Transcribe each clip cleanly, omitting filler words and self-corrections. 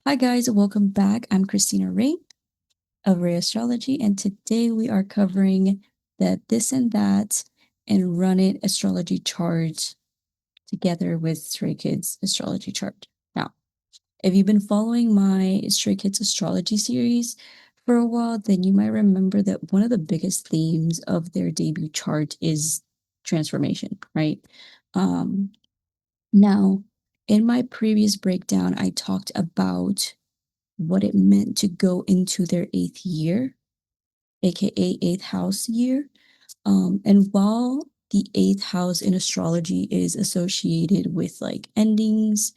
Hi guys, welcome back. I'm Christina Ray of Ray Astrology, and today we are covering the This and That and Run It astrology chart together with Stray Kids astrology chart. Now, if you've been following my Stray Kids astrology series for a while, then you might remember that one of the biggest themes of their debut chart is transformation, right? Um, Now, in my previous breakdown, I talked about what it meant to go into their eighth year, aka eighth house year. And while the eighth house in astrology is associated with like endings,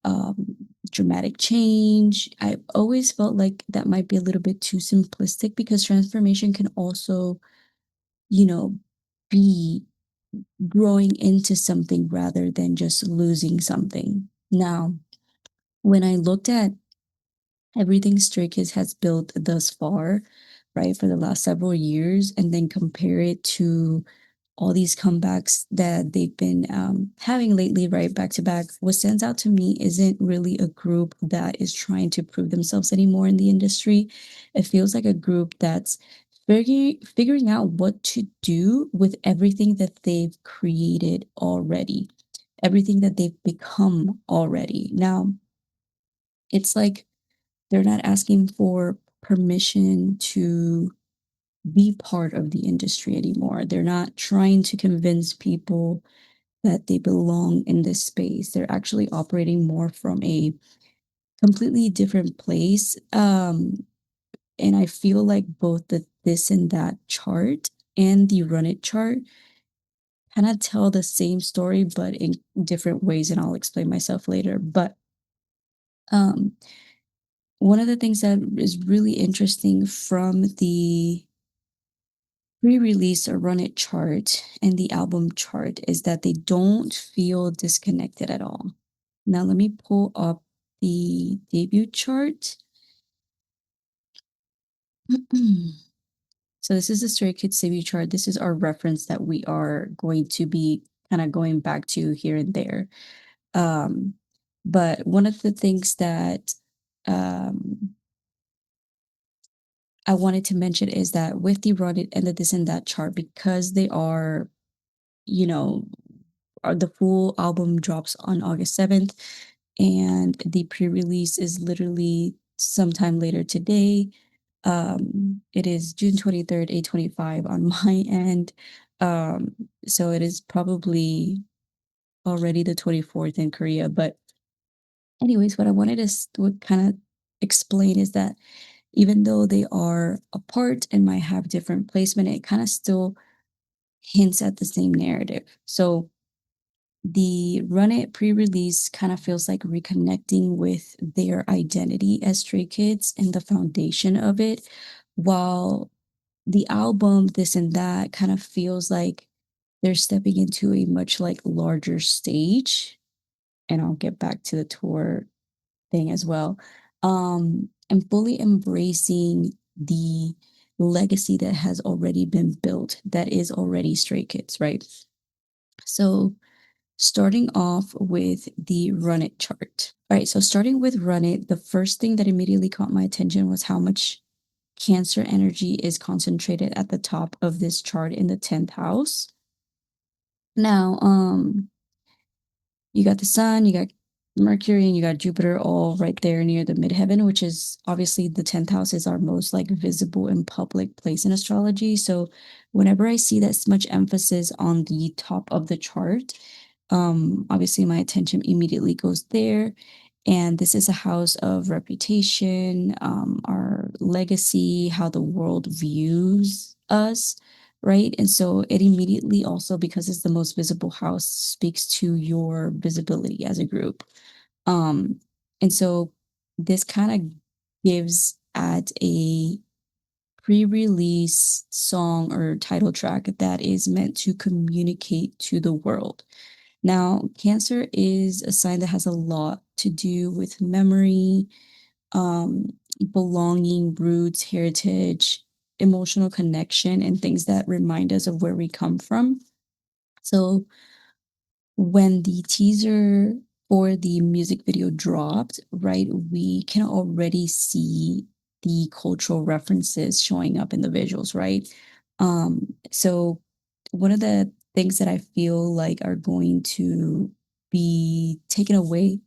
um, dramatic change, I've always felt like that might be a little bit too simplistic because transformation can also, you know, be growing into something rather than just losing something. Now, when I looked at everything Stray Kids has built thus far, right, for the last several years, and then compare it to all these comebacks that they've been having lately, right, back to back. What stands out to me isn't really a group that is trying to prove themselves anymore in the industry. It feels like a group that's figuring out what to do with everything that they've created already, everything that they've become already. Now, it's like they're not asking for permission to be part of the industry anymore. They're not trying to convince people that they belong in this space. They're actually operating more from a completely different place. And I feel like both the this and that chart and the run it chart kind of tell the same story, but in different ways. And I'll explain myself later. But um, one of the things that is really interesting from the pre-release or run it chart and the album chart is that they don't feel disconnected at all. Now let me pull up the debut chart. So this is the Stray Kids debut chart. This is our reference that we are going to be kind of going back to here and there. Um, but one of the things that um, I wanted to mention is that with the run it and the this and that chart, because they are, you know, the full album drops on August 7th, and the pre-release is literally sometime later today. It is June 23rd, 8:25 on my end. Um, so it is probably already the 24th in Korea. But anyways, what I wanted to kind of explain is that even though they are apart and might have different placement, it kind of still hints at the same narrative. So the Run It pre-release kind of feels like reconnecting with their identity as Stray Kids and the foundation of it, while the album This and That kind of feels like they're stepping into a much like larger stage. And I'll get back to the tour thing as well. And fully embracing the legacy that has already been built, that is already Stray Kids, right? So starting off with the Run It chart. All right, so starting with Run It, the first thing that immediately caught my attention was how much Cancer energy is concentrated at the top of this chart in the 10th house. Now, you got the sun, you got Mercury, and you got Jupiter all right there near the midheaven, which is obviously the 10th house is our most like visible and public place in astrology. So whenever I see that much emphasis on the top of the chart, obviously my attention immediately goes there. And this is a house of reputation, our legacy, how the world views us, right? And so it immediately also, because it's the most visible house, speaks to your visibility as a group. Um, and so this kind of gives at a pre-release song or title track that is meant to communicate to the world. Now, Cancer is a sign that has a lot to do with memory, um, belonging, roots, heritage, emotional connection, and things that remind us of where we come from. So when the teaser before the music video dropped, right, we can already see the cultural references showing up in the visuals, right? So one of the things that I feel like are going to be taken away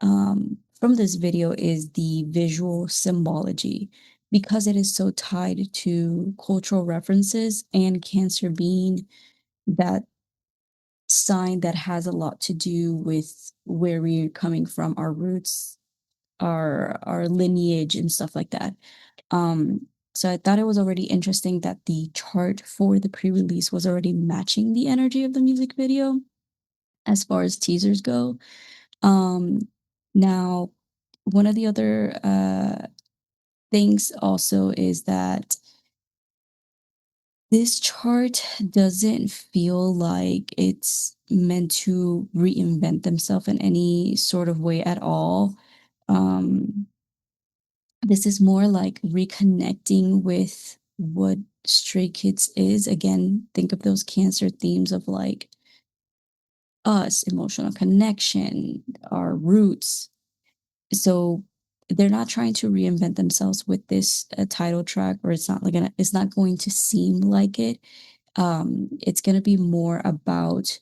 from this video is the visual symbology because it is so tied to cultural references and Cancer being that sign that has a lot to do with where we're coming from, our roots, our lineage and stuff like that. Um, so I thought it was already interesting that the chart for the pre-release was already matching the energy of the music video as far as teasers go. Um, Now, one of the other things also is that this chart doesn't feel like it's meant to reinvent themselves in any sort of way at all. Um, this is more like reconnecting with what Stray Kids is. Again, think of those Cancer themes of like us, emotional connection, our roots. So they're not trying to reinvent themselves with this title track, or it's not going to seem like it. It's gonna be more about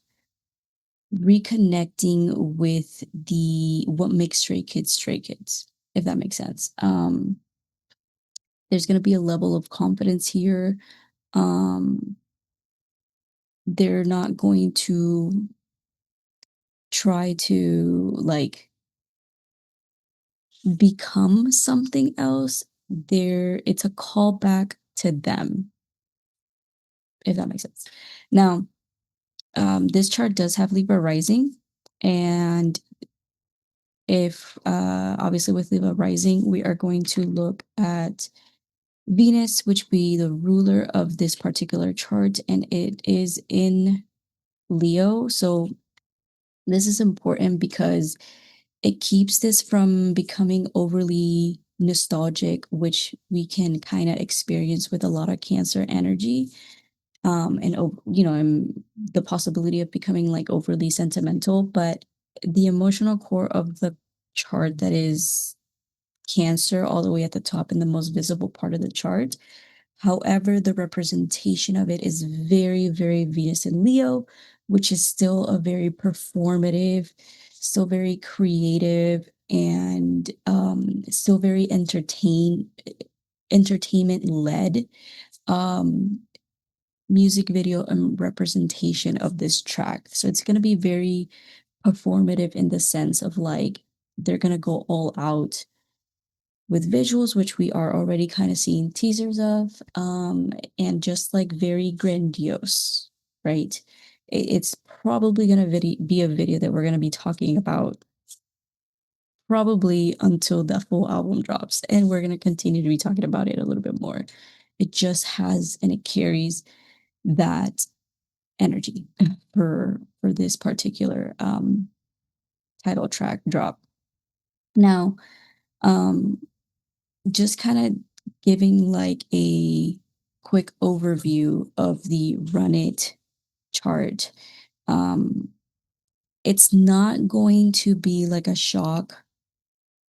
reconnecting with the what makes Stray Kids, if that makes sense. There's gonna be a level of confidence here. Um, they're not going to try to like become something else. It's a callback to them, if that makes sense. Now, this chart does have Libra rising, and if obviously with Libra rising, we are going to look at Venus, which be the ruler of this particular chart, and it is in Leo. So this is important because it keeps this from becoming overly nostalgic, which we can kind of experience with a lot of Cancer energy. And the possibility of becoming like overly sentimental, but the emotional core of the chart that is Cancer all the way at the top in the most visible part of the chart. However, the representation of it is very, very Venus and Leo, which is still a very performative, still very creative, and still very entertainment led. Um, Music video and representation of this track. So it's going to be very performative in the sense of like they're going to go all out with visuals, which we are already kind of seeing teasers of, and just like very grandiose, right? It's probably going to be a video that we're going to be talking about probably until the full album drops, and we're going to continue to be talking about it a little bit more. It just has and it carries that energy for this particular title track drop. Now, um, just kind of giving like a quick overview of the Run It chart. Um, it's not going to be like a shock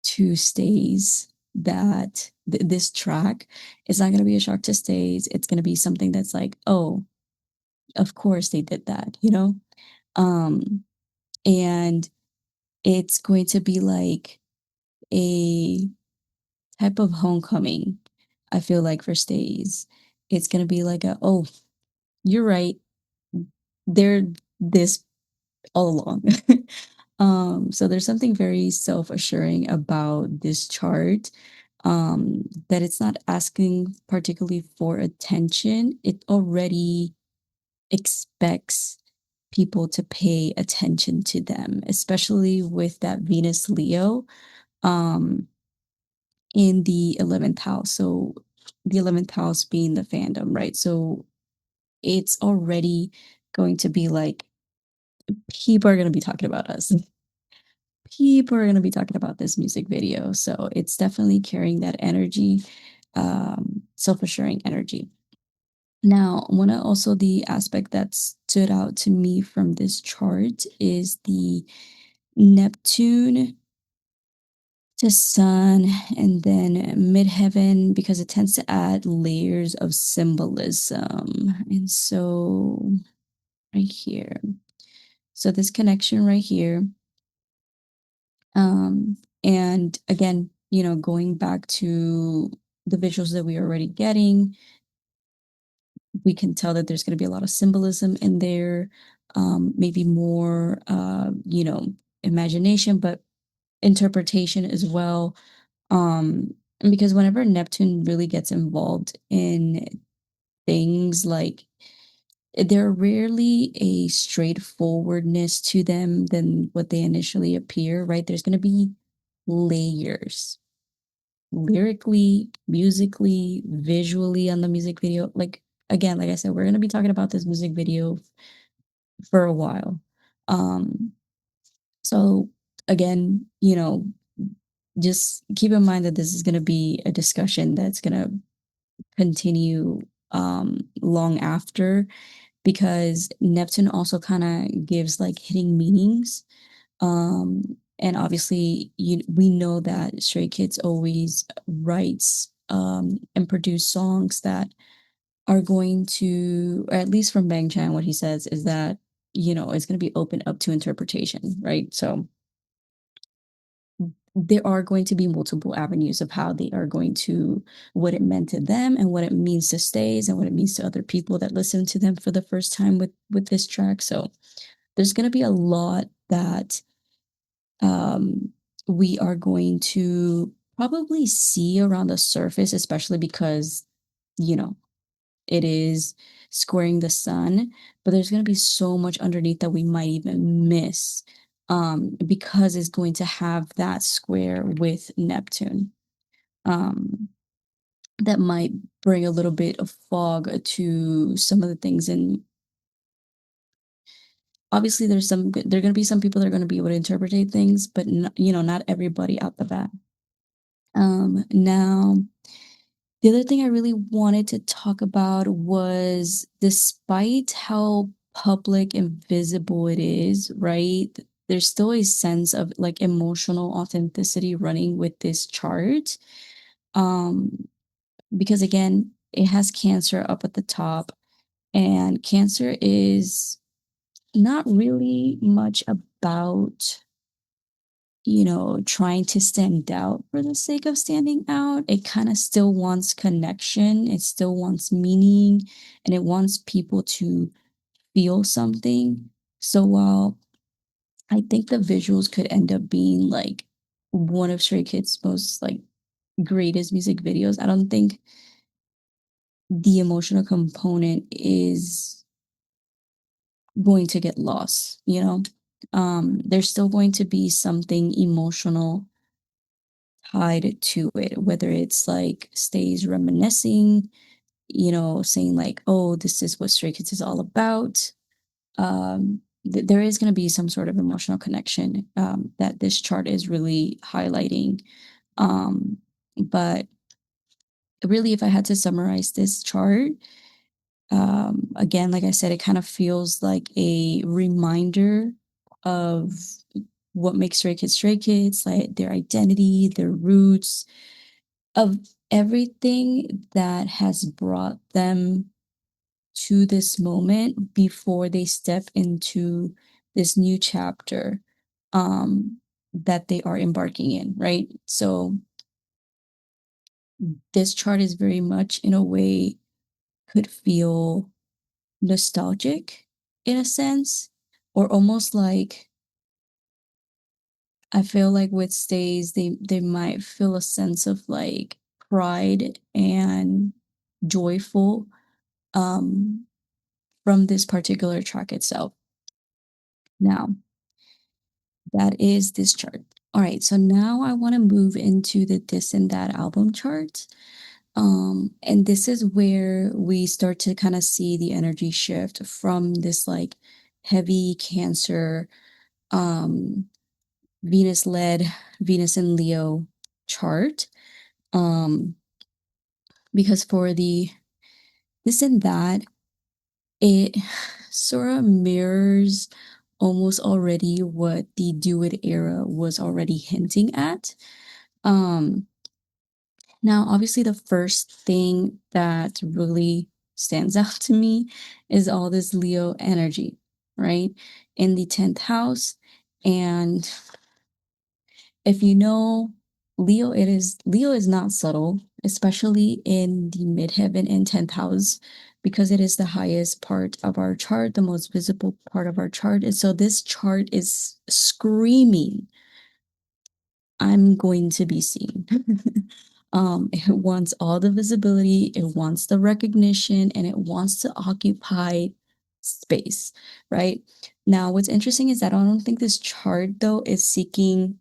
to stays that this track is not going to be a shock to stays. It's going to be something that's like, oh, of course they did that, you know? Um, and it's going to be like a type of homecoming, I feel like, for stays. It's going to be like oh, you're right. They're this all along. So there's something very self-assuring about this chart. That it's not asking particularly for attention. It already expects people to pay attention to them, especially with that Venus Leo. Um, in the 11th house. So the 11th house being the fandom, right? So it's already going to be like people are going to be talking about us. People are going to be talking about this music video. So it's definitely carrying that energy, self-assuring energy. Now, one of also the aspect that stood out to me from this chart is the Neptune to Sun, and then midheaven because it tends to add layers of symbolism. And so right here. So this connection right here. And again, going back to the visuals that we are already getting, we can tell that there's going to be a lot of symbolism in there, maybe more, imagination, but interpretation as well. And because whenever Neptune really gets involved in things like they're rarely a straightforwardness to them than what they initially appear, right? There's going to be layers lyrically, musically, visually on the music video. Like, again, like I said, we're going to be talking about this music video for a while. Um, so again, just keep in mind that this is going to be a discussion that's going to continue long after, because Neptune also kind of gives like hidden meanings. And obviously, we know that Stray Kids always writes and produce songs that are going to, or at least from Bang Chan, what he says is that, it's going to be open up to interpretation, right? So there are going to be multiple avenues of how they are going to, what it meant to them and what it means to Stays and what it means to other people that listen to them for the first time with this track. So there's going to be a lot that um, we are going to probably see around the surface, especially because, you know, it is squaring the sun, but there's going to be so much underneath that we might even miss because it's going to have that square with Neptune. Um, that might bring a little bit of fog to some of the things. And obviously, there are going to be some people that are going to be able to interpret things, but not everybody out the bat. Now, the other thing I really wanted to talk about was despite how public and visible it is, right? There's still a sense of like emotional authenticity running with this chart. Um, because again, it has Cancer up at the top, and Cancer is not really much about trying to stand out for the sake of standing out. It kind of still wants connection, it still wants meaning, and it wants people to feel something. So while I think the visuals could end up being like one of Stray Kids' most like greatest music videos, I don't think the emotional component is going to get lost. There's still going to be something emotional tied to it, whether it's like Stays reminiscing, saying like, oh, this is what Stray Kids is all about. There is going to be some sort of emotional connection that this chart is really highlighting. But really, if I had to summarize this chart, again, like I said, it kind of feels like a reminder of what makes Stray Kids, like their identity, their roots, of everything that has brought them to this moment before they step into this new chapter that they are embarking in, right? So this chart is very much in a way could feel nostalgic in a sense, or almost like I feel like with Stays they might feel a sense of like pride and joyful um from this particular track itself. Now, that is this chart. All right, so now I want to move into the This and That album chart. And this is where we start to kind of see the energy shift from this like heavy Cancer, um, Venus led, Venus and Leo chart. Um, because for the This and That, it sort of mirrors almost already what the Do It era was already hinting at. Um, Now, obviously, the first thing that really stands out to me is all this Leo energy, right? In the 10th house. And if you know Leo is not subtle, especially in the midheaven and 10th house, because it is the highest part of our chart, the most visible part of our chart. And so this chart is screaming, I'm going to be seen. It wants all the visibility, it wants the recognition, and it wants to occupy space, right? Now, what's interesting is that I don't think this chart, though, is seeking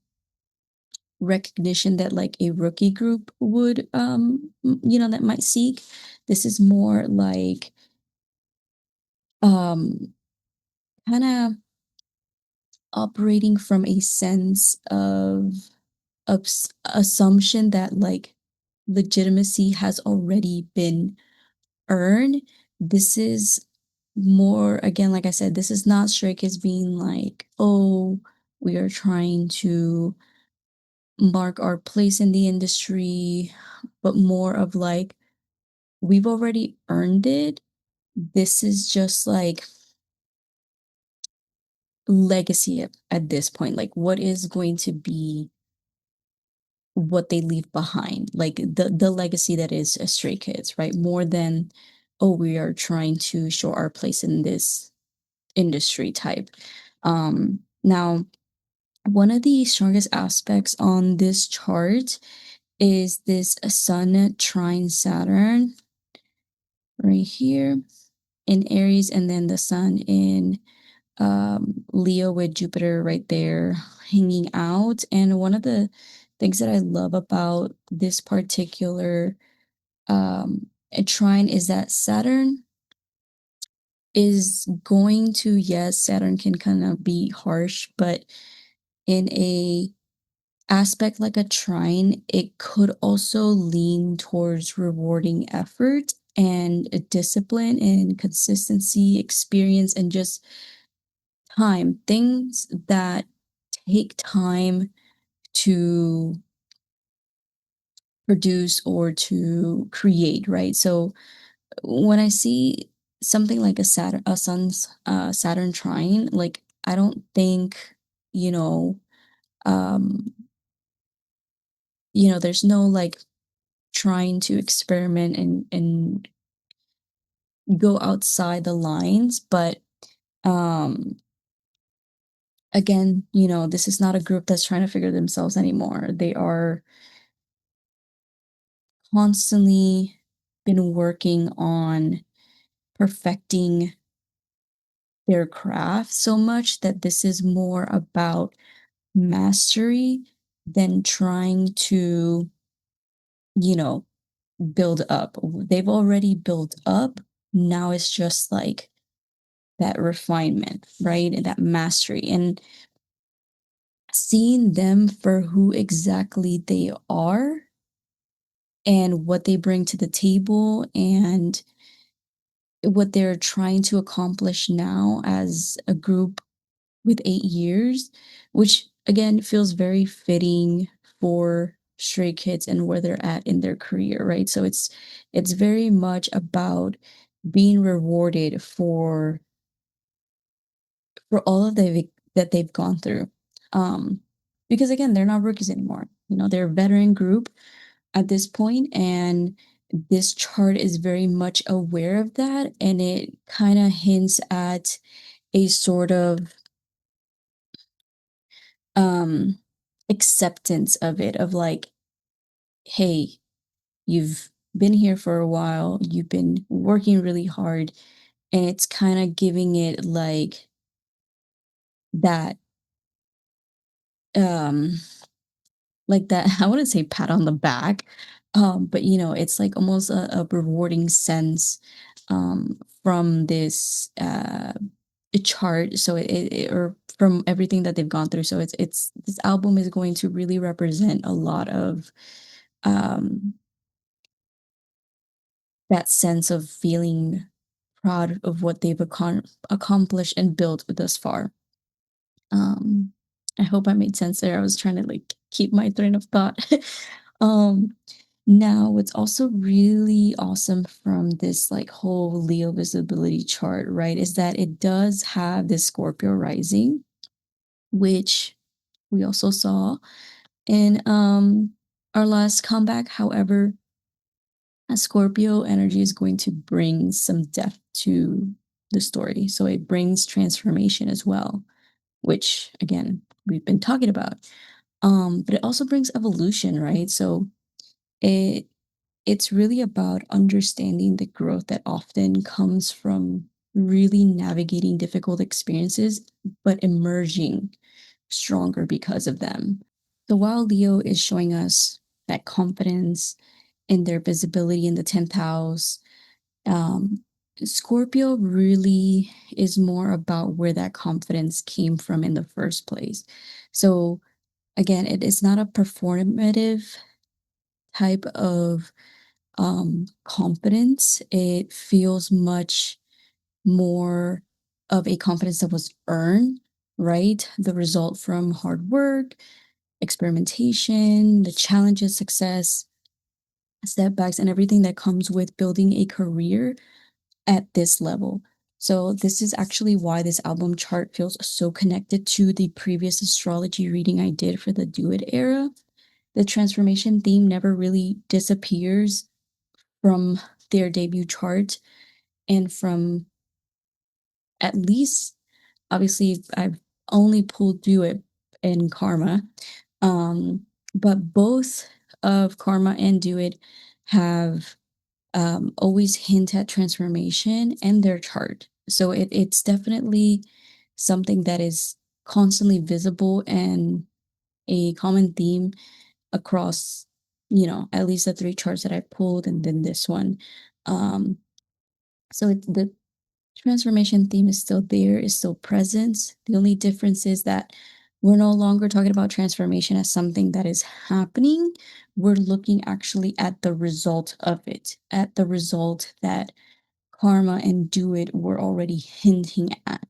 recognition that like a rookie group would, that might seek. This is more like, um, kind of operating from a sense of assumption that like legitimacy has already been earned. This is more, again, like I said, this is not Stray Kids being like, oh, we are trying to mark our place in the industry, but more of like, we've already earned it. This is just like legacy at this point. Like, what is going to be what they leave behind, like the legacy that is Stray Kids, right? More than, oh, we are trying to show our place in this industry type. Now, one of the strongest aspects on this chart is this Sun trine Saturn right here in Aries, and then the Sun in Leo with Jupiter right there hanging out. And one of the things that I love about this particular trine is that Saturn is going to, yes, Saturn can kind of be harsh, but in a aspect like a trine, it could also lean towards rewarding effort and discipline and consistency, experience, and just time. Things that take time to produce or to create, right? So when I see something like a sun's Saturn trine, like I don't think, you know, um, there's no like trying to experiment and go outside the lines, but um again, this is not a group that's trying to figure themselves anymore. They are constantly been working on perfecting their craft so much that this is more about mastery than trying to, you know, build up. They've already built up. Now it's just like that refinement, right? And that mastery. And seeing them for who exactly they are and what they bring to the table and what they're trying to accomplish now as a group with 8 years, which again feels very fitting for Stray Kids and where they're at in their career, right? So it's very much about being rewarded for all of that they've gone through. Um, because again, they're not rookies anymore. They're a veteran group at this point, and this chart is very much aware of that, and it kind of hints at a sort of um acceptance of it, of like, hey, you've been here for a while, you've been working really hard, and it's kind of giving it that um like that I wouldn't say pat on the back, but it's like almost a rewarding sense from this chart. So or from everything that they've gone through. So it's this album is going to really represent a lot of um that sense of feeling proud of what they've accomplished and built thus far. Um, I hope I made sense there. I was trying to like keep my train of thought. um, Now, what's also really awesome from this like whole Leo visibility chart, right, is that it does have this Scorpio rising, which we also saw in our last comeback. However, a Scorpio energy is going to bring some depth to the story. So it brings transformation as well, which again, we've been talking about. But it also brings evolution, right? So it it's really about understanding the growth that often comes from really navigating difficult experiences, but emerging stronger because of them. So while Leo is showing us that confidence in their visibility in the 10th house, um, Scorpio really is more about where that confidence came from in the first place. So again, it is not a performative type of confidence. It feels much more of a confidence that was earned, right? The result from hard work, experimentation, the challenges, success, setbacks, and everything that comes with building a career at this level. So, this is actually why this album chart feels so connected to the previous astrology reading I did for the Do It era. The transformation theme never really disappears from their debut chart and from at least, obviously, I've only pulled Do It and Karma, um, but both of Karma and Do It have always hint at transformation and their chart. So it's definitely something that is constantly visible and a common theme across, at least the three charts that I pulled and then this one. Um, so the transformation theme is still there, is still present. The only difference is that we're no longer talking about transformation as something that is happening. We're looking actually at the result of it, at the result that Karma and Do It were already hinting at.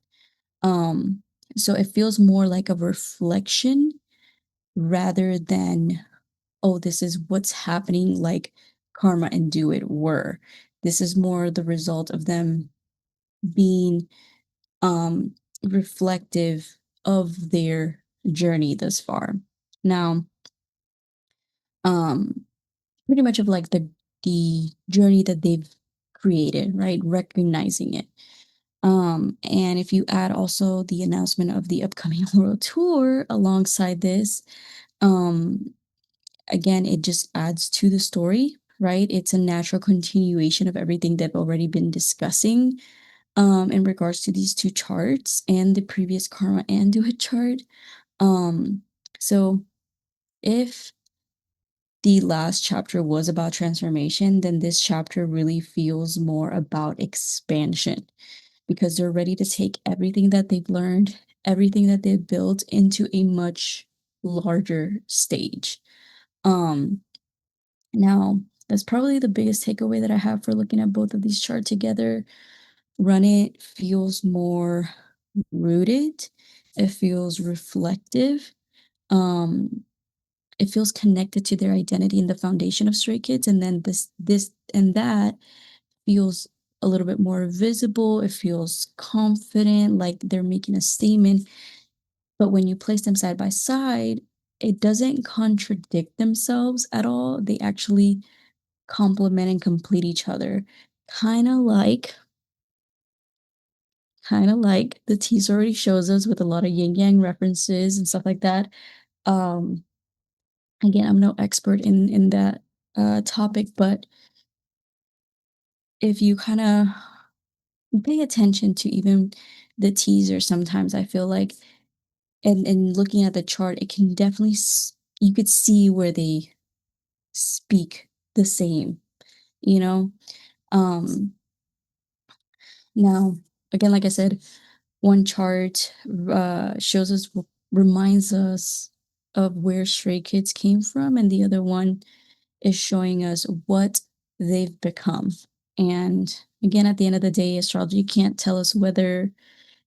Um, so it feels more like a reflection rather than, oh, this is what's happening like Karma and Do It were. This is more the result of them being reflective of their journey thus far. Now, um, pretty much of like the journey that they've created, right? Recognizing it. And if you add also the announcement of the upcoming world tour alongside this, um, again, it just adds to the story, right? It's a natural continuation of everything they've already been discussing in regards to these two charts and the previous Karma and Do It chart. Um, so if the last chapter was about transformation, then this chapter really feels more about expansion because they're ready to take everything that they've learned, everything that they've built into a much larger stage. Um, Now, that's probably the biggest takeaway that I have for looking at both of these charts together. Run It feels more rooted. It feels reflective. Um, it feels connected to their identity and the foundation of Stray Kids. And then this, and that feels a little bit more visible. It feels confident, like they're making a statement. But when you place them side by side, it doesn't contradict themselves at all. They actually complement and complete each other. Kind of like, kind of like the teaser already shows us with a lot of yin yang references and stuff like that. Um, Again, I'm no expert in that topic, but if you kind of pay attention to even the teaser, sometimes I feel like, and looking at the chart, it can definitely you could see where they speak the same, you know. Um, Now, again, like I said, one chart shows us, reminds us of where Stray Kids came from, and the other one is showing us what they've become. And again, at the end of the day, astrology can't tell us whether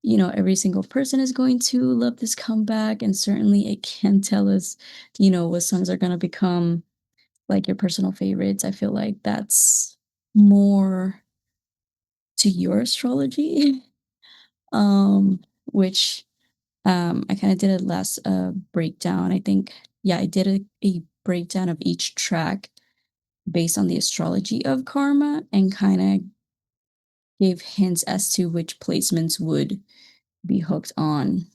every single person is going to love this comeback, and certainly it can tell us, what songs are gonna become like your personal favorites. I feel like that's more to your astrology, which I kind of did a last breakdown. I think, yeah, I did a breakdown of each track based on the astrology of karma and kind of gave hints as to which placements would be hooked on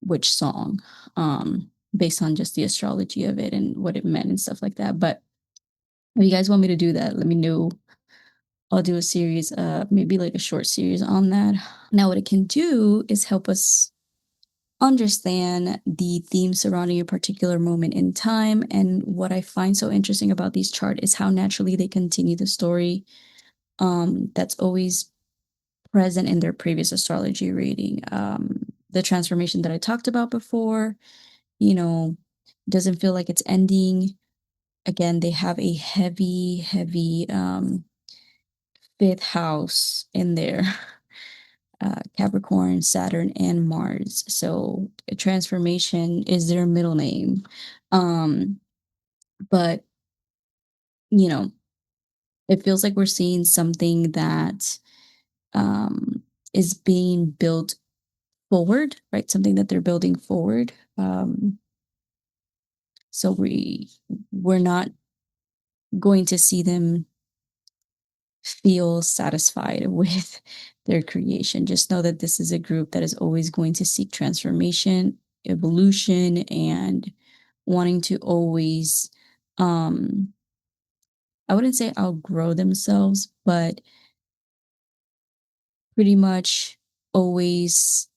which song, based on just the astrology of it and what it meant and stuff like that. But if you guys want me to do that, let me know. I'll do a series, maybe like a short series on that. Now, what it can do is help us understand the themes surrounding a particular moment in time. And what I find so interesting about these charts is how naturally they continue the story, that's always present in their previous astrology reading. The transformation that I talked about before, you know, doesn't feel like it's ending. Again, they have a heavy, heavy fifth house in there. Capricorn, Saturn, and Mars. So a transformation is their middle name. Um, but you know, it feels like we're seeing something that um is being built forward, right? Something that they're building forward. So we're not going to see them feel satisfied with their creation. Just know that this is a group that is always going to seek transformation, evolution, and wanting to always, um, I wouldn't say outgrow themselves, but pretty much always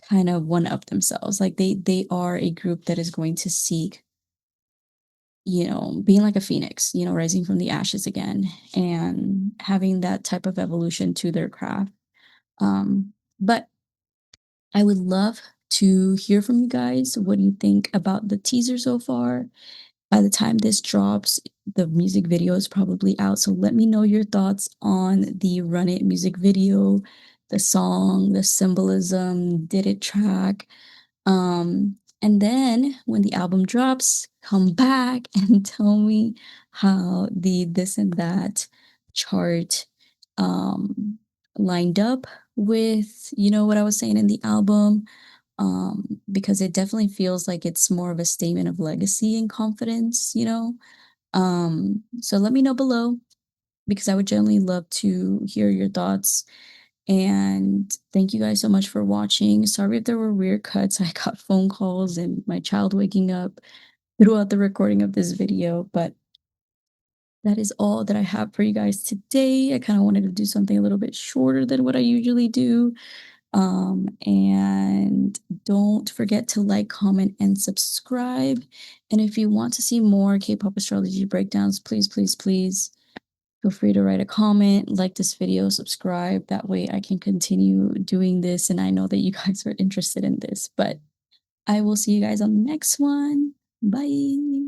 kind of one up themselves. Like they are a group that is going to seek, being like a phoenix, rising from the ashes again and having that type of evolution to their craft. But I would love to hear from you guys. What do you think about the teaser so far? By the time this drops, the music video is probably out. So let me know your thoughts on the Run It music video, the song, the symbolism, did it track? And then when the album drops, come back and tell me how the this and that chart um lined up with, what I was saying in the album. Because it definitely feels like it's more of a statement of legacy and confidence. So let me know below because I would generally love to hear your thoughts. And thank you guys so much for watching. Sorry if there were weird cuts. I got phone calls and my child waking up throughout the recording of this video, but that is all that I have for you guys today. I kind of wanted to do something a little bit shorter than what I usually do. And don't forget to like, comment, and subscribe. And if you want to see more K-pop astrology breakdowns, please, please, please feel free to write a comment, like this video, subscribe. That way I can continue doing this. And I know that you guys are interested in this, but I will see you guys on the next one. Bye.